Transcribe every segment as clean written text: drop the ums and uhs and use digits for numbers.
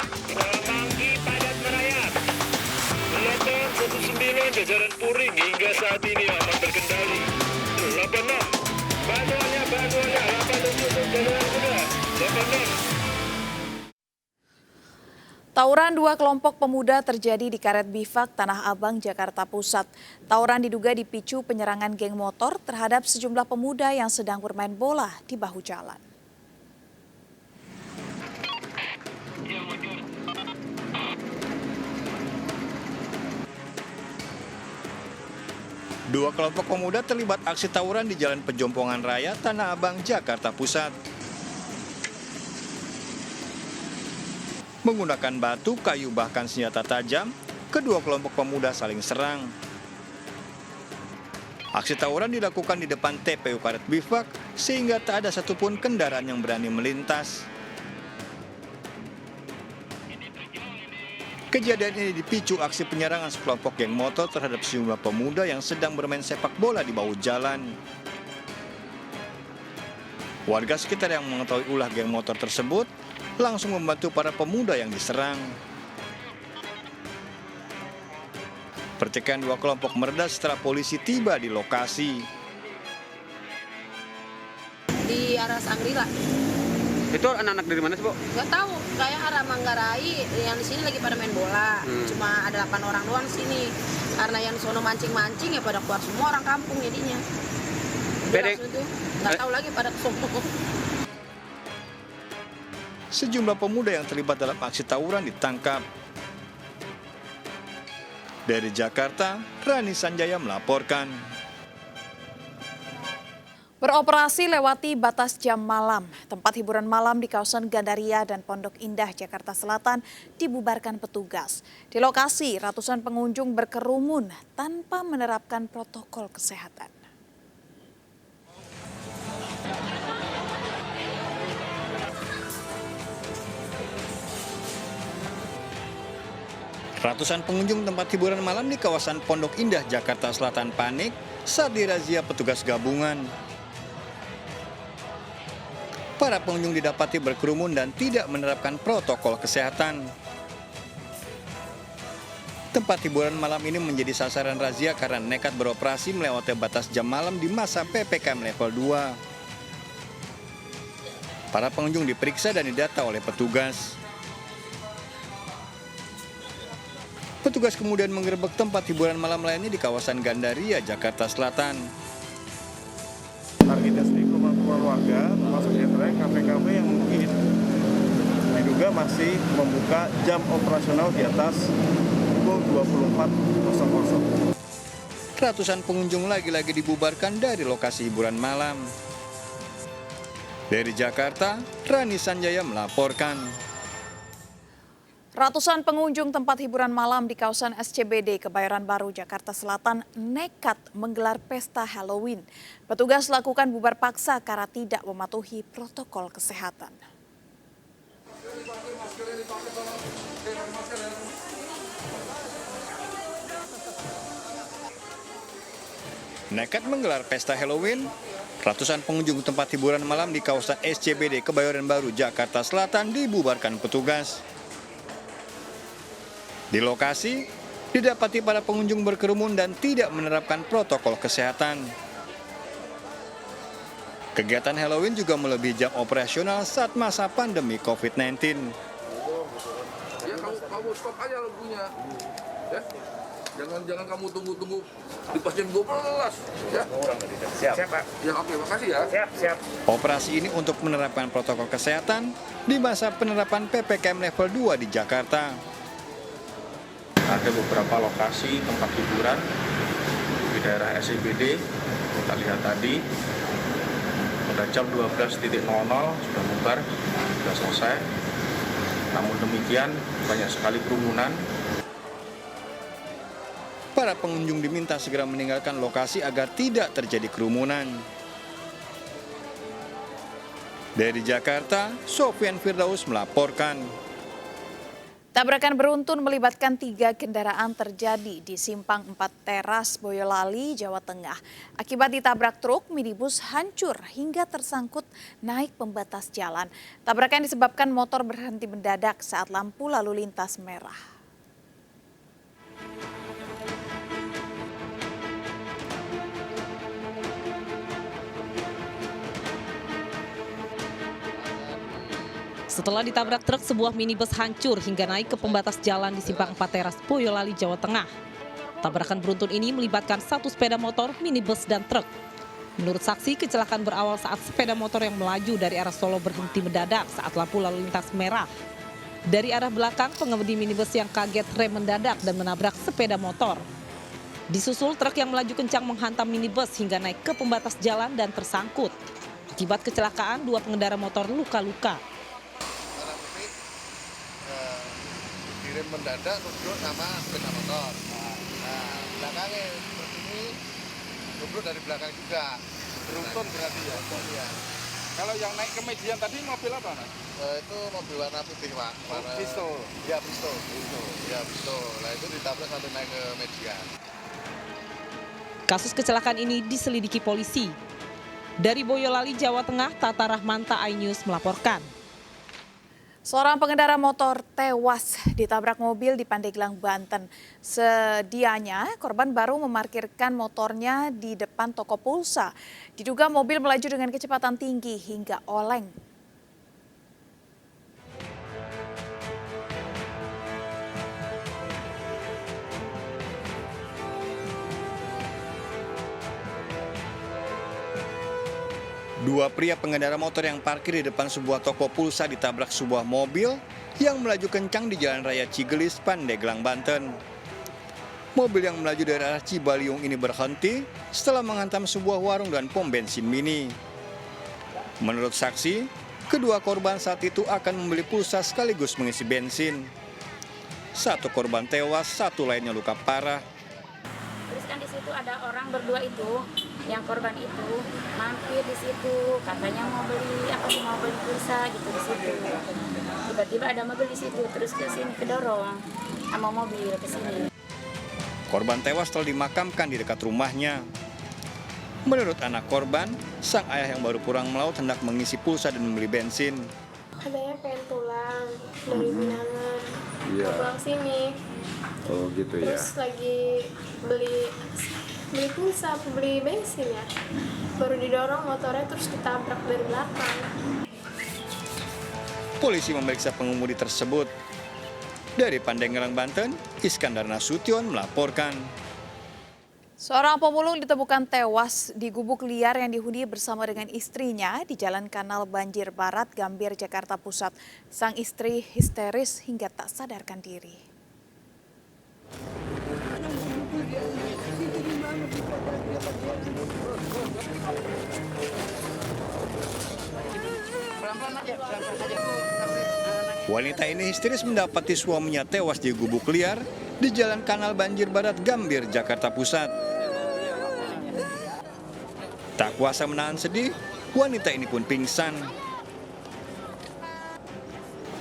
Semanggi padat merayap. Peloton 19 jajaran Puring hingga saat ini aman terkendali. 86. Bantuannya 87 untuk jajaran kuda. 86. Tawuran dua kelompok pemuda terjadi di Karet Bifak, Tanah Abang, Jakarta Pusat. Tawuran diduga dipicu penyerangan geng motor terhadap sejumlah pemuda yang sedang bermain bola di bahu jalan. Dua kelompok pemuda terlibat aksi tawuran di Jalan Pejompongan Raya, Tanah Abang, Jakarta Pusat. Menggunakan batu, kayu, bahkan senjata tajam, kedua kelompok pemuda saling serang. Aksi tawuran dilakukan di depan TPU Karet Bifak sehingga tak ada satupun kendaraan yang berani melintas. Kejadian ini dipicu aksi penyerangan sekelompok geng motor terhadap sejumlah pemuda yang sedang bermain sepak bola di bahu jalan. Warga sekitar yang mengetahui ulah geng motor tersebut langsung membantu para pemuda yang diserang. Pertikaian dua kelompok mereda setelah polisi tiba di lokasi. Di arah Sangrila. Itu anak-anak dari mana sih, Bu? Nggak tahu, kayak arah Manggarai yang di sini lagi pada main bola. Cuma ada 8 orang doang di sini. Karena yang sono mancing-mancing ya pada keluar semua orang kampung jadinya. Nggak tahu lagi pada kesombong. Sejumlah pemuda yang terlibat dalam aksi tawuran ditangkap. Dari Jakarta, Rani Sanjaya melaporkan. Beroperasi lewati batas jam malam, tempat hiburan malam di kawasan Gandaria dan Pondok Indah, Jakarta Selatan dibubarkan petugas. Di lokasi, ratusan pengunjung berkerumun tanpa menerapkan protokol kesehatan. Ratusan pengunjung tempat hiburan malam di kawasan Pondok Indah, Jakarta Selatan panik saat dirazia petugas gabungan. Para pengunjung didapati berkerumun dan tidak menerapkan protokol kesehatan. Tempat hiburan malam ini menjadi sasaran razia karena nekat beroperasi melewati batas jam malam di masa PPKM level 2. Para pengunjung diperiksa dan didata oleh petugas. Petugas kemudian menggerebek tempat hiburan malam lainnya di kawasan Gandaria, Jakarta Selatan. Targetnya sendiri rumah warga, termasuk diantaranya kafe-kafe yang mungkin diduga masih membuka jam operasional di atas pukul 24.00. Ratusan pengunjung lagi-lagi dibubarkan dari lokasi hiburan malam. Dari Jakarta, Rani Sanjaya melaporkan. Ratusan pengunjung tempat hiburan malam di kawasan SCBD Kebayoran Baru, Jakarta Selatan nekat menggelar pesta Halloween. Petugas lakukan bubar paksa karena tidak mematuhi protokol kesehatan. Nekat menggelar pesta Halloween, ratusan pengunjung tempat hiburan malam di kawasan SCBD Kebayoran Baru, Jakarta Selatan dibubarkan petugas. Di lokasi, didapati para pengunjung berkerumun dan tidak menerapkan protokol kesehatan. Kegiatan Halloween juga melebihi jam operasional saat masa pandemi COVID-19. Ya kamu stop aja lagunya, ya. Jangan kamu tunggu di pas jam 12, ya. Siap, Pak. Ya oke, makasih ya. Siap. Operasi ini untuk menerapkan protokol kesehatan di masa penerapan PPKM level 2 di Jakarta. Ada beberapa lokasi tempat hiburan di daerah SCBD, kita lihat tadi pada jam 12.00 sudah bubar, sudah selesai. Namun demikian banyak sekali kerumunan. Para pengunjung diminta segera meninggalkan lokasi agar tidak terjadi kerumunan. Dari Jakarta, Sofyan Firdaus melaporkan. Tabrakan beruntun melibatkan 3 kendaraan terjadi di Simpang 4 Teras, Boyolali, Jawa Tengah. Akibat ditabrak truk, minibus hancur hingga tersangkut naik pembatas jalan. Tabrakan disebabkan motor berhenti mendadak saat lampu lalu lintas merah. Setelah ditabrak truk, sebuah minibus hancur hingga naik ke pembatas jalan di Simpang 4 Teras, Boyolali, Jawa Tengah. Tabrakan beruntun ini melibatkan 1 sepeda motor, minibus, dan truk. Menurut saksi, kecelakaan berawal saat sepeda motor yang melaju dari arah Solo berhenti mendadak saat lampu lalu lintas merah. Dari arah belakang, pengemudi minibus yang kaget rem mendadak dan menabrak sepeda motor. Disusul truk yang melaju kencang menghantam minibus hingga naik ke pembatas jalan dan tersangkut. Akibat kecelakaan, 2 pengendara motor luka-luka. Rem mendadak nubruk sama sepeda motor. Nah, belakangnya seperti ini nubruk dari belakang juga. Beruntun berarti ya. Ya. Kalau yang naik ke median tadi mobil apa, Mas? Itu mobil warna putih, Pak. Warna... Pistol. Ya, pistol. Ya, pistol. Nah, itu ditabrak sampai naik ke median. Kasus kecelakaan ini diselidiki polisi. Dari Boyolali, Jawa Tengah, Tata Rahmanta, iNews melaporkan. Seorang pengendara motor tewas ditabrak mobil di Pandeglang, Banten. Sedianya korban baru memarkirkan motornya di depan toko pulsa. Diduga mobil melaju dengan kecepatan tinggi hingga oleng. Dua pria pengendara motor yang parkir di depan sebuah toko pulsa ditabrak sebuah mobil yang melaju kencang di Jalan Raya Cigelis, Pandeglang, Banten. Mobil yang melaju dari arah Cibaliung ini berhenti setelah menghantam sebuah warung dan pom bensin mini. Menurut saksi, kedua korban saat itu akan membeli pulsa sekaligus mengisi bensin. 1 korban tewas, 1 lainnya luka parah. Terus kan di situ ada orang berdua itu, yang korban itu mampir di situ, katanya mau beli pulsa gitu di situ. Tiba-tiba ada mobil di situ, terus ke sini kedorong sama mobil ke sini. Korban tewas telah dimakamkan di dekat rumahnya. Menurut anak korban, sang ayah yang baru pulang melaut hendak mengisi pulsa dan membeli bensin. Adanya pengen pulang dari Binangan, pulang sini. Oh gitu ya. Terus lagi beli pulsa, beli bensin ya. Baru didorong motornya terus ditabrak dari belakang. Polisi memeriksa pengemudi tersebut. Dari Pandeglang, Banten, Iskandar Nasution melaporkan. Seorang pemulung ditemukan tewas di gubuk liar yang dihuni bersama dengan istrinya di Jalan Kanal Banjir Barat, Gambir, Jakarta Pusat. Sang istri histeris hingga tak sadarkan diri. Wanita ini histeris mendapati suaminya tewas di gubuk liar di Jalan Kanal Banjir Barat, Gambir, Jakarta Pusat. Tak kuasa menahan sedih, wanita ini pun pingsan.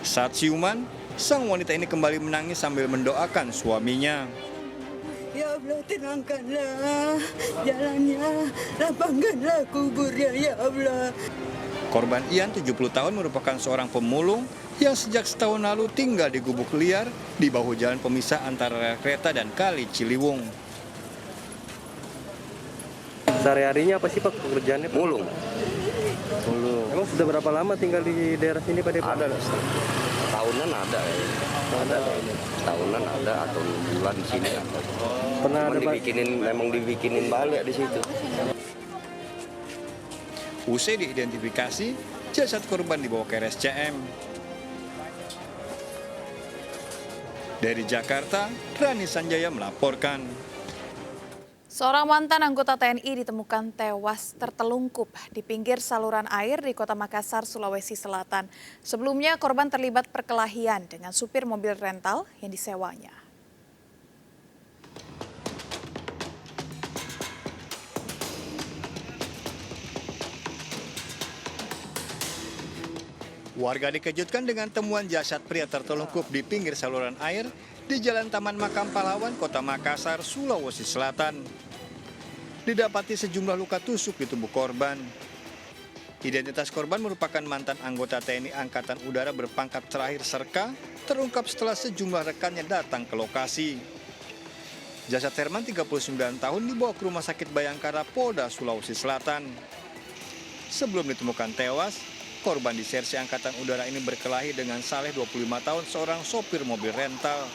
Saat siuman, sang wanita ini kembali menangis sambil mendoakan suaminya. Ya Allah, tenangkanlah jalannya, lapangkanlah kuburnya ya Allah. Korban Ian, 70 tahun, merupakan seorang pemulung yang sejak setahun lalu tinggal di gubuk liar di bahu jalan pemisah antara rel kereta dan Kali Ciliwung. Sehari-harinya apa sih Pak pekerjaannya? Mulung. Emang sudah berapa lama tinggal di daerah sini Pak Depa? Ada, tahunan ada ya. Tahunan ada atau bulan di sini ada. Pernah ada memang dibikinin balik di situ. Usai diidentifikasi, jasad korban dibawa ke RSCM. Dari Jakarta, Rani Sanjaya melaporkan. Seorang mantan anggota TNI ditemukan tewas tertelungkup di pinggir saluran air di Kota Makassar, Sulawesi Selatan. Sebelumnya korban terlibat perkelahian dengan supir mobil rental yang disewanya. Warga dikejutkan dengan temuan jasad pria tertelungkup di pinggir saluran air di Jalan Taman Makam Pahlawan, Kota Makassar, Sulawesi Selatan. Didapati sejumlah luka tusuk di tubuh korban. Identitas korban merupakan mantan anggota TNI Angkatan Udara berpangkat terakhir Serka, terungkap setelah sejumlah rekannya datang ke lokasi. Jasad Herman 39 tahun dibawa ke Rumah Sakit Bayangkara, Polda Sulawesi Selatan. Sebelum ditemukan tewas, korban disersi Angkatan Udara ini berkelahi dengan Saleh 25 tahun, seorang sopir mobil rental.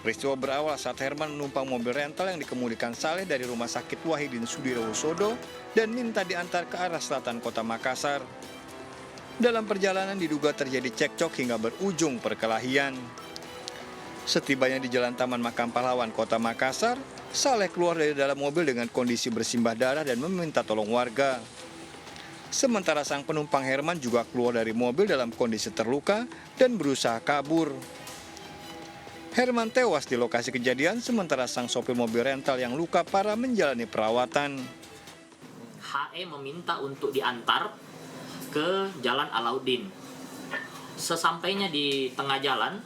Peristiwa berawal saat Herman menumpang mobil rental yang dikemudikan Saleh dari Rumah Sakit Wahidin Sudirohusodo dan minta diantar ke arah selatan Kota Makassar. Dalam perjalanan diduga terjadi cekcok hingga berujung perkelahian. Setibanya di Jalan Taman Makam Pahlawan, Kota Makassar, Saleh keluar dari dalam mobil dengan kondisi bersimbah darah dan meminta tolong warga. Sementara sang penumpang Herman juga keluar dari mobil dalam kondisi terluka dan berusaha kabur. Herman tewas di lokasi kejadian, sementara sang sopir mobil rental yang luka parah menjalani perawatan. HE meminta untuk diantar ke Jalan Alauddin. Sesampainya di tengah jalan,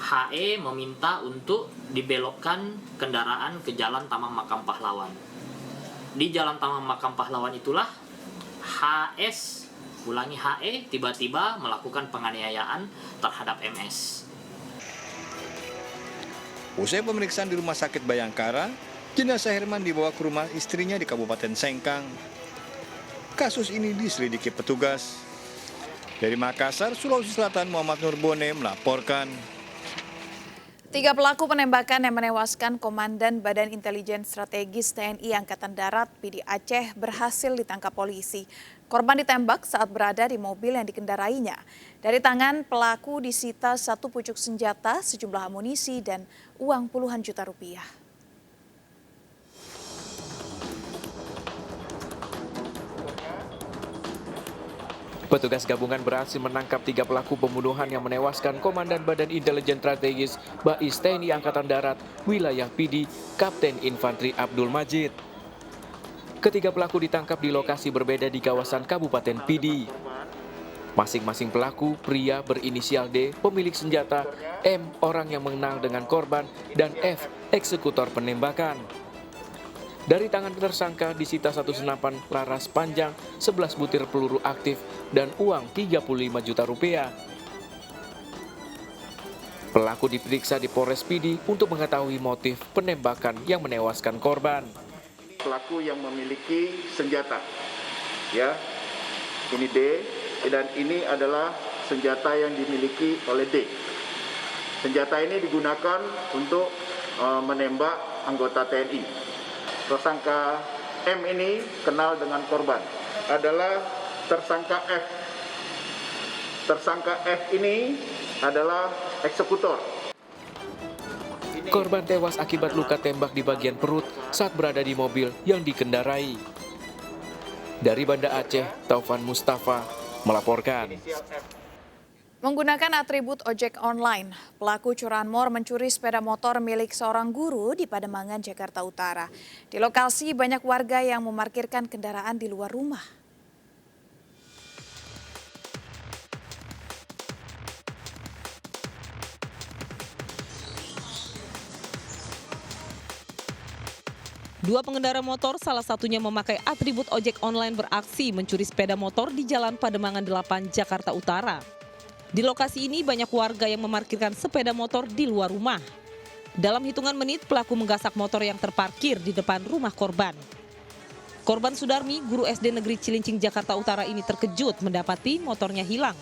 HE meminta untuk dibelokkan kendaraan ke Jalan Taman Makam Pahlawan. Di Jalan Taman Makam Pahlawan itulah HS, ulangi HE, tiba-tiba melakukan penganiayaan terhadap MS. Usai pemeriksaan di Rumah Sakit Bayangkara, jenazah Herman dibawa ke rumah istrinya di Kabupaten Sengkang. Kasus ini diselidiki petugas. Dari Makassar, Sulawesi Selatan, Muhammad Nurbone melaporkan. 3 pelaku penembakan yang menewaskan Komandan Badan Intelijen Strategis TNI Angkatan Darat PD Aceh berhasil ditangkap polisi. Korban ditembak saat berada di mobil yang dikendarainya. Dari tangan pelaku disita 1 pucuk senjata, sejumlah amunisi, dan uang puluhan juta rupiah. Petugas gabungan berhasil menangkap 3 pelaku pembunuhan yang menewaskan Komandan Badan Intelijen Strategis BAIS TNI Angkatan Darat Wilayah PD, Kapten Infanteri Abdul Majid. Ketiga pelaku ditangkap di lokasi berbeda di kawasan Kabupaten PD. Masing-masing pelaku pria berinisial D, pemilik senjata, M, orang yang mengenal dengan korban, dan F, eksekutor penembakan. Dari tangan tersangka disita 1 senapan laras panjang, 11 butir peluru aktif, dan uang 35 juta rupiah. Pelaku diperiksa di Polres PD untuk mengetahui motif penembakan yang menewaskan korban. Pelaku yang memiliki senjata, ya, ini D, dan ini adalah senjata yang dimiliki oleh D. Senjata ini digunakan untuk menembak anggota TNI. Tersangka M ini kenal dengan korban, adalah tersangka F. Tersangka F ini adalah eksekutor. Korban tewas akibat luka tembak di bagian perut saat berada di mobil yang dikendarai. Dari Banda Aceh, Taufan Mustafa melaporkan. Menggunakan atribut ojek online, pelaku curanmor mencuri sepeda motor milik seorang guru di Pademangan, Jakarta Utara. Di lokasi banyak warga yang memarkirkan kendaraan di luar rumah. Dua pengendara motor, salah satunya memakai atribut ojek online, beraksi mencuri sepeda motor di Jalan Pademangan 8, Jakarta Utara. Di lokasi ini banyak warga yang memarkirkan sepeda motor di luar rumah. Dalam hitungan menit, pelaku menggasak motor yang terparkir di depan rumah korban. Korban Sudarmi, guru SD Negeri Cilincing, Jakarta Utara ini terkejut mendapati motornya hilang.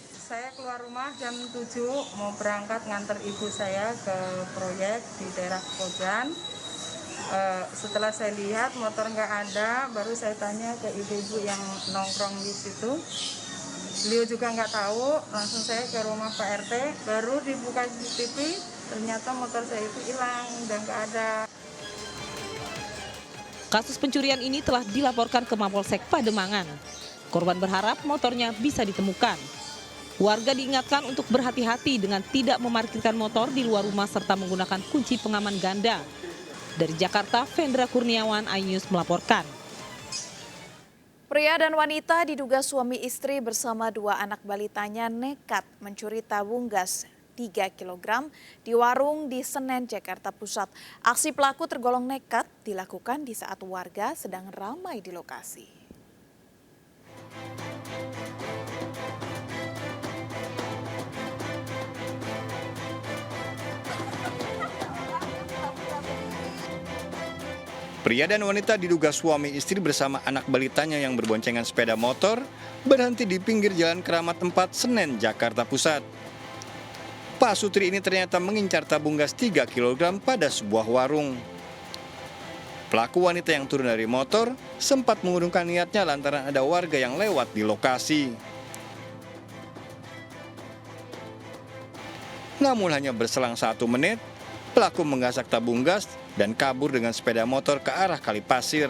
Saya keluar rumah jam 7 mau berangkat nganter ibu saya ke proyek di daerah Kojan. Setelah saya lihat motor nggak ada, baru saya tanya ke ibu-ibu yang nongkrong di situ. Beliau juga nggak tahu, langsung saya ke rumah Pak RT, baru dibuka CCTV, ternyata motor saya itu hilang dan nggak ada. Kasus pencurian ini telah dilaporkan ke Mapolsek Pademangan. Korban berharap motornya bisa ditemukan. Warga diingatkan untuk berhati-hati dengan tidak memarkirkan motor di luar rumah serta menggunakan kunci pengaman ganda. Dari Jakarta, Vendra Kurniawan, iNews melaporkan. Pria dan wanita diduga suami istri bersama 2 anak balitanya nekat mencuri tabung gas 3 kg di warung di Senen, Jakarta Pusat. Aksi pelaku tergolong nekat dilakukan di saat warga sedang ramai di lokasi. Pria dan wanita diduga suami istri bersama anak balitanya yang berboncengan sepeda motor berhenti di pinggir Jalan Keramat 4 Senen, Jakarta Pusat. Pak Sutri ini ternyata mengincar tabung gas 3 kg pada sebuah warung. Pelaku wanita yang turun dari motor sempat mengurungkan niatnya lantaran ada warga yang lewat di lokasi. Namun hanya berselang 1 menit, pelaku menggasak tabung gas dan kabur dengan sepeda motor ke arah Kali Pasir.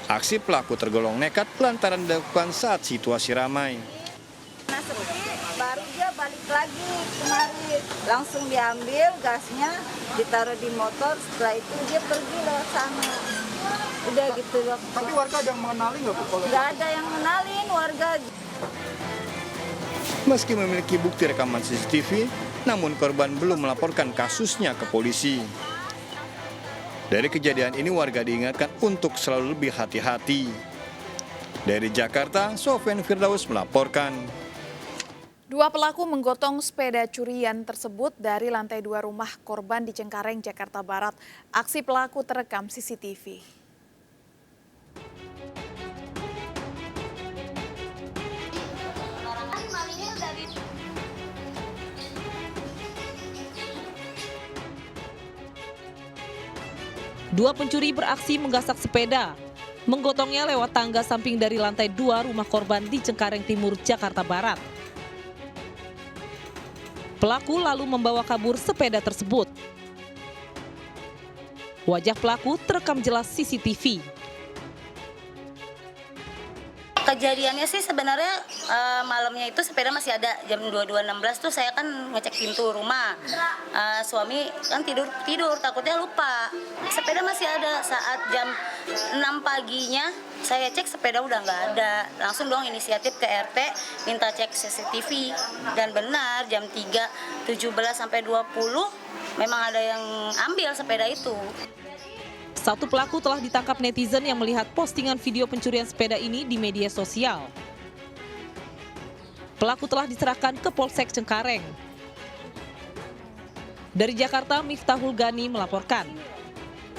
Aksi pelaku tergolong nekat lantaran dilakukan saat situasi ramai. Nah sepi, baru dia balik lagi kemari. Langsung diambil gasnya, ditaruh di motor, setelah itu dia pergi lewat sana. Udah gitu loh. Tapi warga ada yang mengenali nggak Bu? Nggak ada yang mengenalin warga. Meski memiliki bukti rekaman CCTV, namun korban belum melaporkan kasusnya ke polisi. Dari kejadian ini warga diingatkan untuk selalu lebih hati-hati. Dari Jakarta, Sofyan Firdaus melaporkan. 2 pelaku menggotong sepeda curian tersebut dari lantai 2 rumah korban di Cengkareng, Jakarta Barat. Aksi pelaku terekam CCTV. Dua pencuri beraksi menggasak sepeda, menggotongnya lewat tangga samping dari lantai 2 rumah korban di Cengkareng Timur, Jakarta Barat. Pelaku lalu membawa kabur sepeda tersebut. Wajah pelaku terekam jelas CCTV. Kejadiannya sih sebenarnya malamnya itu sepeda masih ada, jam 22.16 tuh saya kan ngecek pintu rumah. Suami kan tidur takutnya lupa. Sepeda masih ada, saat jam 6 paginya saya cek sepeda udah nggak ada. Langsung dong inisiatif ke RT minta cek CCTV dan benar jam 3.17 sampai 20 memang ada yang ambil sepeda itu. Satu pelaku telah ditangkap netizen yang melihat postingan video pencurian sepeda ini di media sosial. Pelaku telah diserahkan ke Polsek Cengkareng. Dari Jakarta, Miftahul Gani melaporkan.